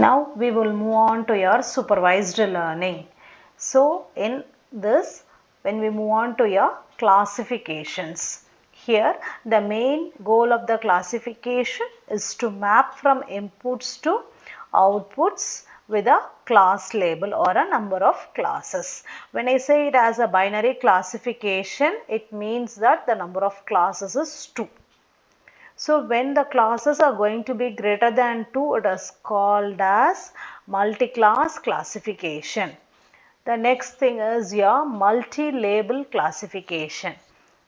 Now we will move on to your supervised learning. So in this, when we move on to your classifications, here the main goal of the classification is to map from inputs to outputs with a class label or a number of classes. When I say it as a binary classification, it means that the number of classes is 2. So when the classes are going to be greater than 2, it is called as multi-class classification. The next thing is your multi-label classification.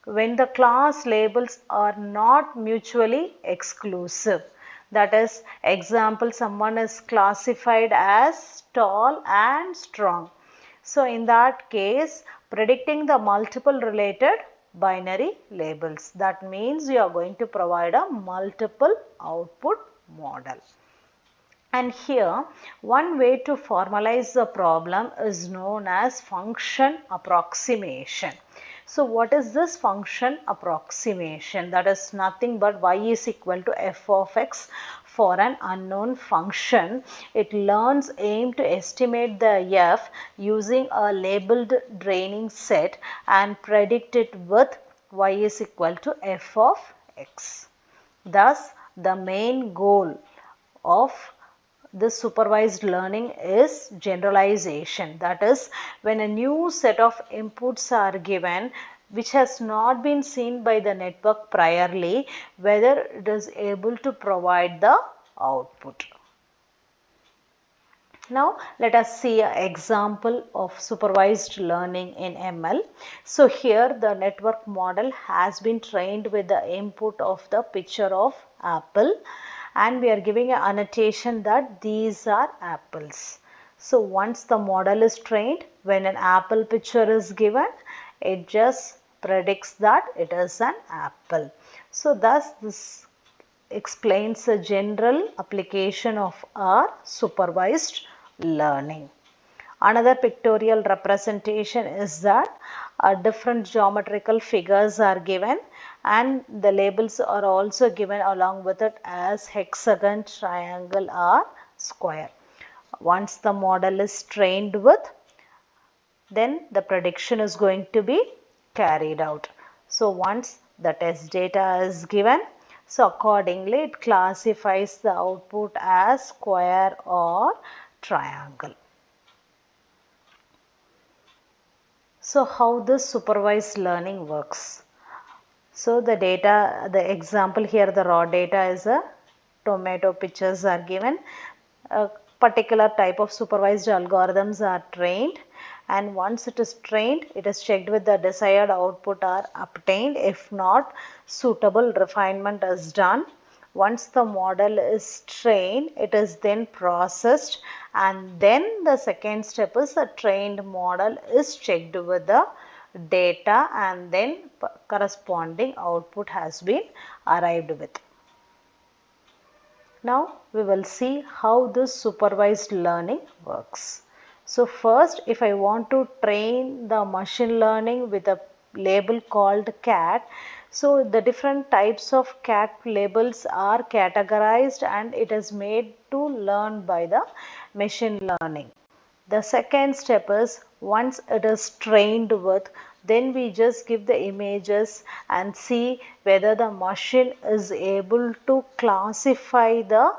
When the class labels are not mutually exclusive. That is, example, someone is classified as tall and strong. So in that case, predicting the multiple related binary labels. That means you are going to provide a multiple output model. And here, one way to formalize the problem is known as function approximation. So what is this function approximation? That is nothing but y is equal to f of x for an unknown function. It learns aim to estimate the f using a labeled training set and predict it with y is equal to f of x. Thus, the main goal of this supervised learning is generalization. That is, when a new set of inputs are given which has not been seen by the network priorly, whether it is able to provide the output. Now let us see an example of supervised learning in ML. So here the network model has been trained with the input of the picture of apple, and we are giving an annotation that these are apples. So once the model is trained, when an apple picture is given, it just predicts that it is an apple. So thus this explains the general application of our supervised learning. Another pictorial representation is that different geometrical figures are given and the labels are also given along with it as hexagon, triangle or square. Once the model is trained with, then the prediction is going to be carried out. So once the test data is given, so accordingly it classifies the output as square or triangle. So how this supervised learning works? So the data, the example here, the raw data is a tomato pictures are given. A particular type of supervised algorithms are trained, and once it is trained, it is checked with the desired output are obtained. If not, suitable refinement is done. Once the model is trained, it is then processed, and then the second step is the trained model is checked with the data, and then corresponding output has been arrived with. Now we will see how this supervised learning works. So first, if I want to train the machine learning with a label called cat, so the different types of cat labels are categorized and it is made to learn by the machine learning. The second step is, once it is trained with, then we just give the images and see whether the machine is able to classify the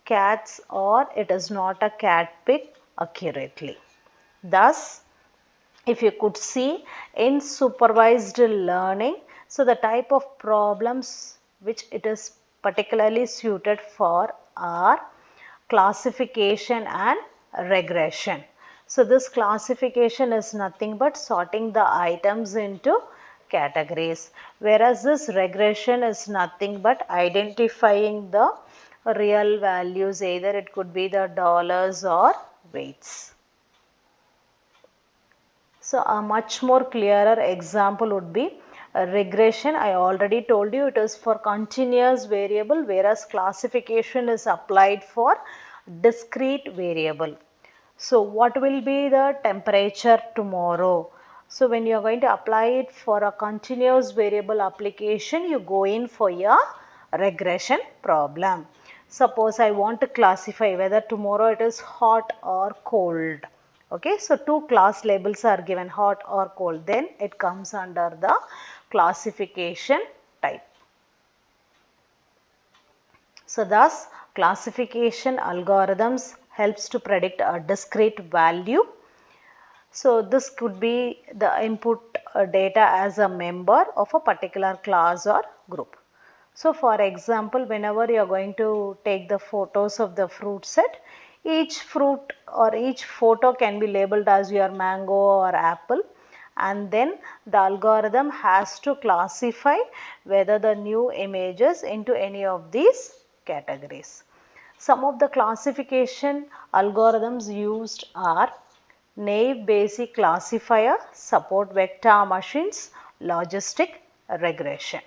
cats or it is not a cat pic accurately. Thus, if you could see in supervised learning, so the type of problems which it is particularly suited for are classification and regression. So this classification is nothing but sorting the items into categories, whereas this regression is nothing but identifying the real values, either it could be the dollars or weights. So a much more clearer example would be a regression. I already told you it is for continuous variable, whereas classification is applied for discrete variable. So what will be the temperature tomorrow? So when you are going to apply it for a continuous variable application, you go in for your regression problem. Suppose I want to classify whether tomorrow it is hot or cold. Okay, so two class labels are given, hot or cold. Then it comes under the classification type. So thus classification algorithms helps to predict a discrete value. So this could be the input data as a member of a particular class or group. So for example, whenever you are going to take the photos of the fruit set, each fruit or each photo can be labeled as your mango or apple, and then the algorithm has to classify whether the new images into any of these categories. Some of the classification algorithms used are naive Bayesian classifier, support vector machines, logistic regression.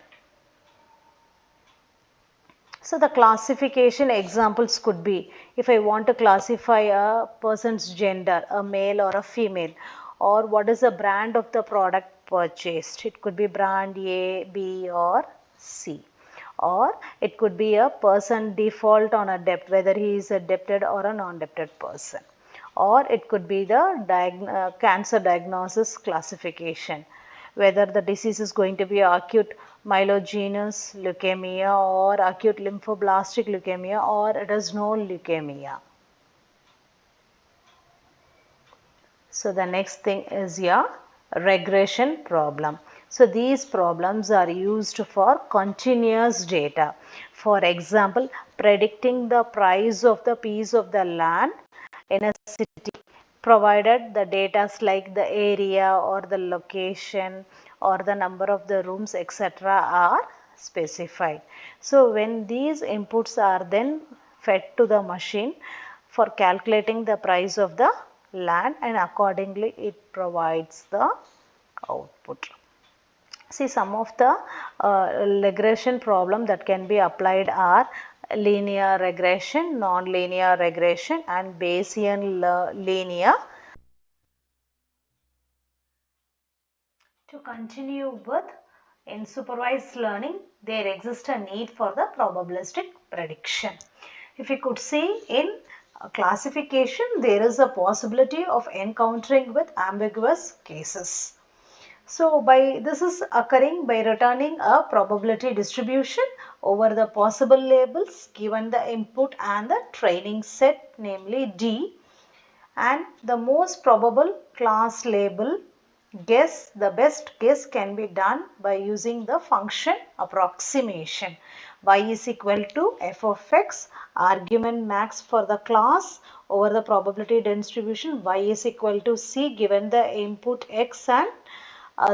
So the classification examples could be, if I want to classify a person's gender, a male or a female, or what is the brand of the product purchased. It could be brand A, B or C. Or it could be a person default on a debt, whether he is a debted or a non-debted person. Or it could be the cancer diagnosis classification, whether the disease is going to be acute myelogenous leukemia or acute lymphoblastic leukemia, or it is no leukemia. So the next thing is your regression problem. So these problems are used for continuous data. For example, predicting the price of the piece of the land in a city, provided the data like the area or the location or the number of the rooms, etc. are specified. So when these inputs are then fed to the machine for calculating the price of the land, and accordingly it provides the output. See, some of the regression problem that can be applied are linear regression, non-linear regression and Bayesian linear. To continue with, in supervised learning, there exists a need for the probabilistic prediction. If you could see in classification, there is a possibility of encountering with ambiguous cases. So this is occurring by returning a probability distribution over the possible labels given the input and the training set, namely D, and the most probable class label guess. The best guess can be done by using the function approximation. Y is equal to f of x, argument max for the class over the probability distribution. Y is equal to c given the input x and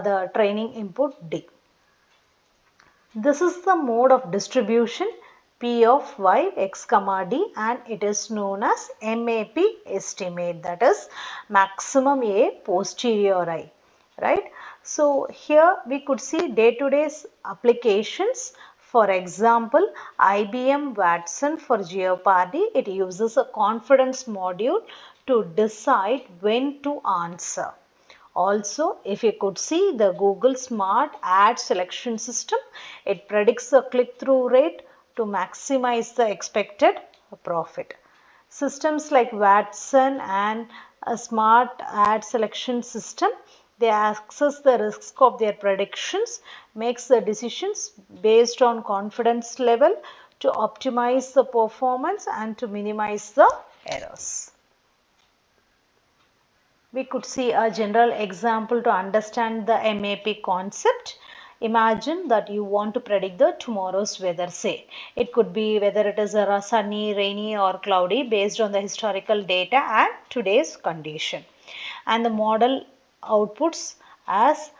the training input D. This is the mode of distribution P of y x comma D, and it is known as MAP estimate, that is maximum A posteriori, right. So here we could see day-to-day applications. For example, IBM Watson for Jeopardy, it uses a confidence module to decide when to answer. Also, if you could see the Google Smart Ad Selection System, it predicts the click-through rate to maximize the expected profit. Systems like Watson and a Smart Ad Selection System, they access the risk of their predictions, makes the decisions based on confidence level to optimize the performance and to minimize the errors. We could see a general example to understand the MAP concept. Imagine that you want to predict the tomorrow's weather, say. It could be whether it is a sunny, rainy or cloudy based on the historical data and today's condition. And the model outputs as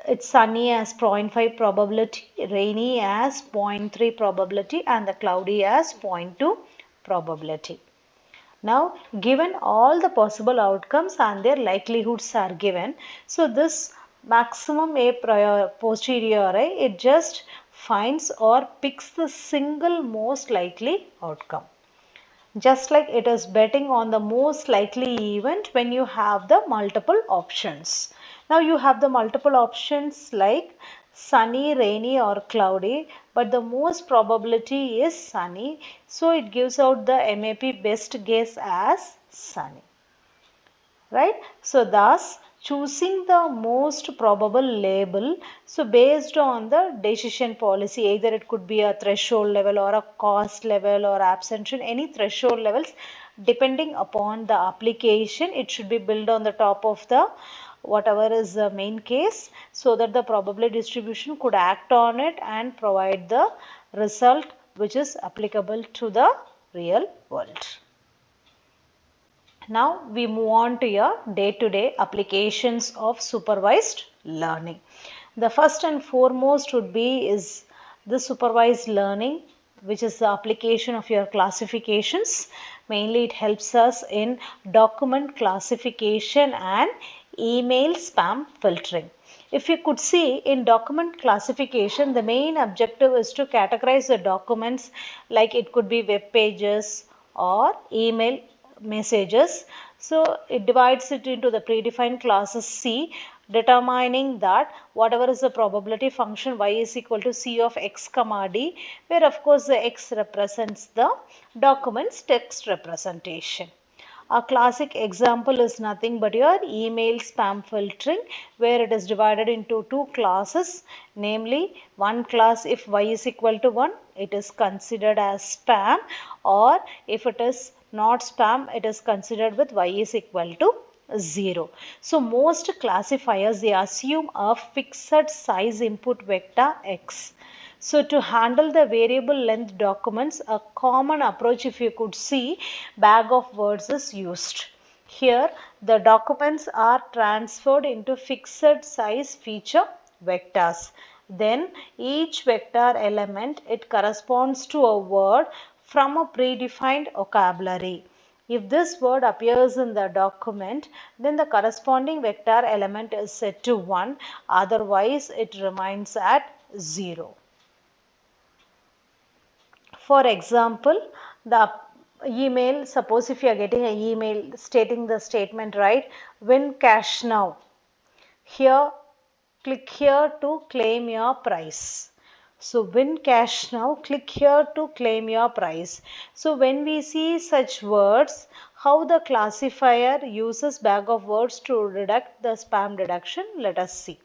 it's sunny as 0.5 probability, rainy as 0.3 probability and the cloudy as 0.2 probability. Now, given all the possible outcomes and their likelihoods are given, so this maximum A posteriori, it just finds or picks the single most likely outcome. Just like it is betting on the most likely event when you have the multiple options. Now you have the multiple options like sunny, rainy or cloudy, but the most probability is sunny. So it gives out the MAP best guess as sunny. Right? So thus choosing the most probable label, so based on the decision policy, either it could be a threshold level or a cost level or abstention, any threshold levels depending upon the application, it should be built on the top of the whatever is the main case, so that the probability distribution could act on it and provide the result which is applicable to the real world. Now we move on to your day-to-day applications of supervised learning. The first and foremost would be is the supervised learning, which is the application of your classifications. Mainly it helps us in document classification and email spam filtering. If you could see in document classification, the main objective is to categorize the documents, like it could be web pages or email messages. So it divides it into the predefined classes C, determining that whatever is the probability function y is equal to C of x comma d, where of course the x represents the document's text representation. A classic example is nothing but your email spam filtering, where it is divided into two classes, namely one class, if y is equal to 1, it is considered as spam, or if it is not spam, it is considered with y is equal to 0. So most classifiers, they assume a fixed size input vector x. So to handle the variable length documents, a common approach, if you could see, bag of words is used. Here the documents are transferred into fixed size feature vectors. Then each vector element, it corresponds to a word from a predefined vocabulary. If this word appears in the document, then the corresponding vector element is set to 1, otherwise it remains at 0. For example, the email, suppose if you are getting an email stating the statement, right, win cash now. Here, click here to claim your prize. So win cash now, click here to claim your prize. So when we see such words, how the classifier uses bag of words to deduct the spam deduction, let us see.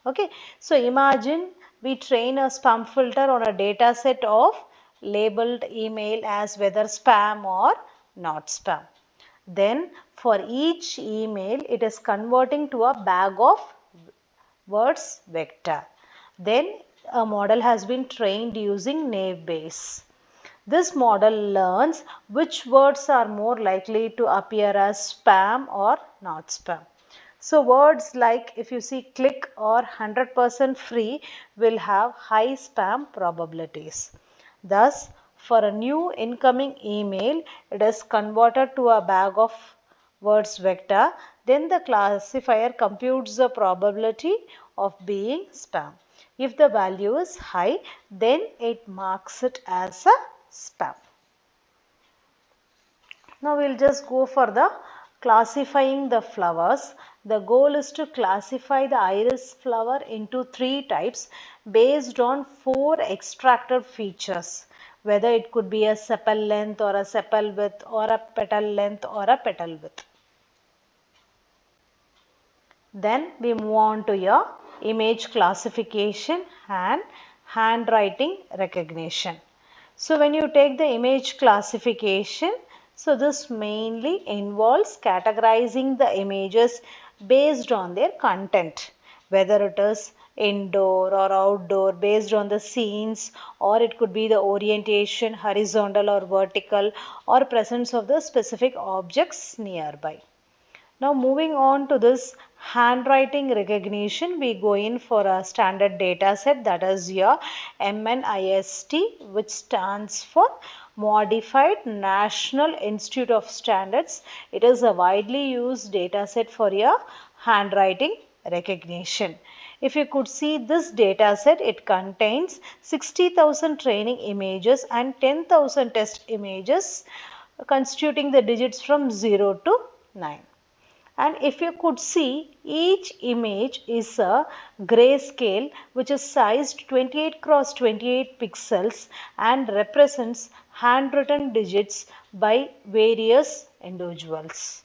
Okay, so imagine we train a spam filter on a data set of labeled email as whether spam or not spam. Then for each email, it is converting to a bag of words vector. Then a model has been trained using naive Bayes. This model learns which words are more likely to appear as spam or not spam. So words like, if you see click or 100% free, will have high spam probabilities. Thus, for a new incoming email, it is converted to a bag of words vector. Then the classifier computes the probability of being spam. If the value is high, then it marks it as a spam. Now we will just go for the classifying the flowers. The goal is to classify the iris flower into 3 types based on 4 extracted features, whether it could be a sepal length or a sepal width or a petal length or a petal width. Then we move on to your image classification and handwriting recognition. So when you take the image classification, so this mainly involves categorizing the images based on their content, whether it is indoor or outdoor, based on the scenes, or it could be the orientation, horizontal or vertical, or presence of the specific objects nearby. Now moving on to this handwriting recognition, we go in for a standard data set, that is your MNIST, which stands for Modified National Institute of Standards. It is a widely used data set for your handwriting recognition. If you could see this data set, it contains 60,000 training images and 10,000 test images constituting the digits from 0 to 9. And if you could see, each image is a grayscale which is sized 28 cross 28 pixels and represents handwritten digits by various individuals.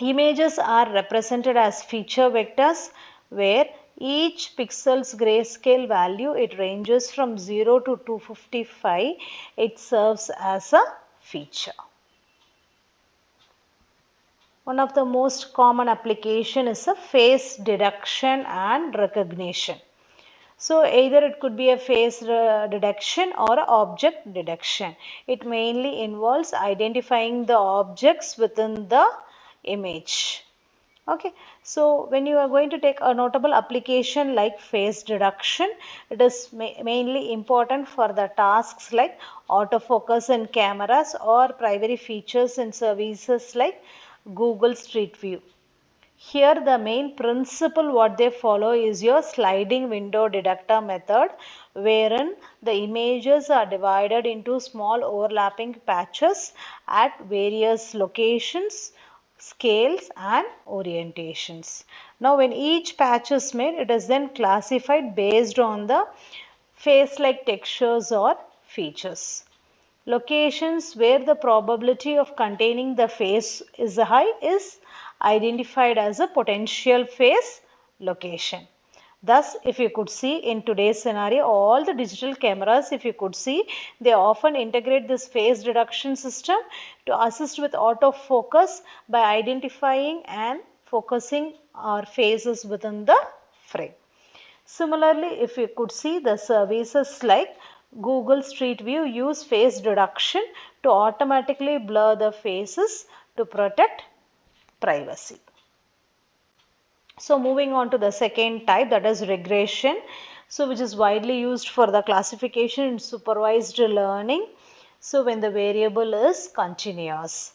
Images are represented as feature vectors where each pixel's grayscale value, it ranges from 0 to 255. It serves as a feature. One of the most common application is a face detection and recognition. So either it could be a face detection or object detection. It mainly involves identifying the objects within the image. Okay, so when you are going to take a notable application like face detection, it is mainly important for the tasks like autofocus in cameras or primary features in services like Google Street View. Here the main principle what they follow is your sliding window detector method, wherein the images are divided into small overlapping patches at various locations, scales and orientations. Now when each patch is made, it is then classified based on the face-like textures or features. Locations where the probability of containing the face is high is identified as a potential face location. Thus, if you could see in today's scenario, all the digital cameras, if you could see, they often integrate this face detection system to assist with autofocus by identifying and focusing our faces within the frame. Similarly, if you could see, the services like Google Street View use face detection to automatically blur the faces to protect privacy. So moving on to the second type, that is regression. So which is widely used for the classification in supervised learning. So when the variable is continuous.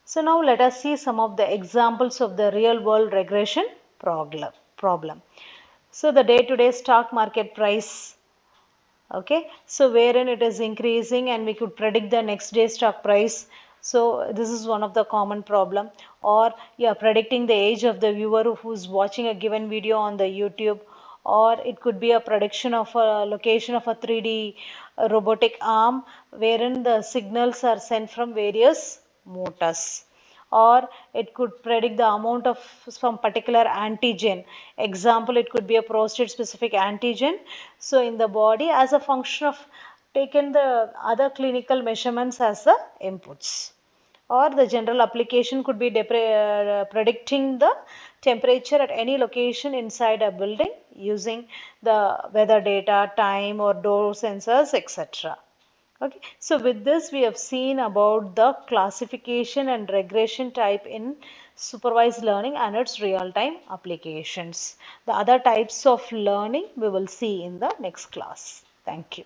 So now let us see some of the examples of the real world regression problem. So the day-to-day stock market price, okay, so wherein it is increasing and we could predict the next day stock price. So this is one of the common problem. Or yeah, predicting the age of the viewer who's watching a given video on the YouTube, or it could be a prediction of a location of a 3D robotic arm wherein the signals are sent from various motors. Or it could predict the amount of some particular antigen. Example, it could be a prostate specific antigen. So in the body as a function of taken the other clinical measurements as the inputs. Or the general application could be predicting the temperature at any location inside a building using the weather data, time or door sensors, etc. Okay, so with this we have seen about the classification and regression type in supervised learning and its real-time applications. The other types of learning we will see in the next class. Thank you.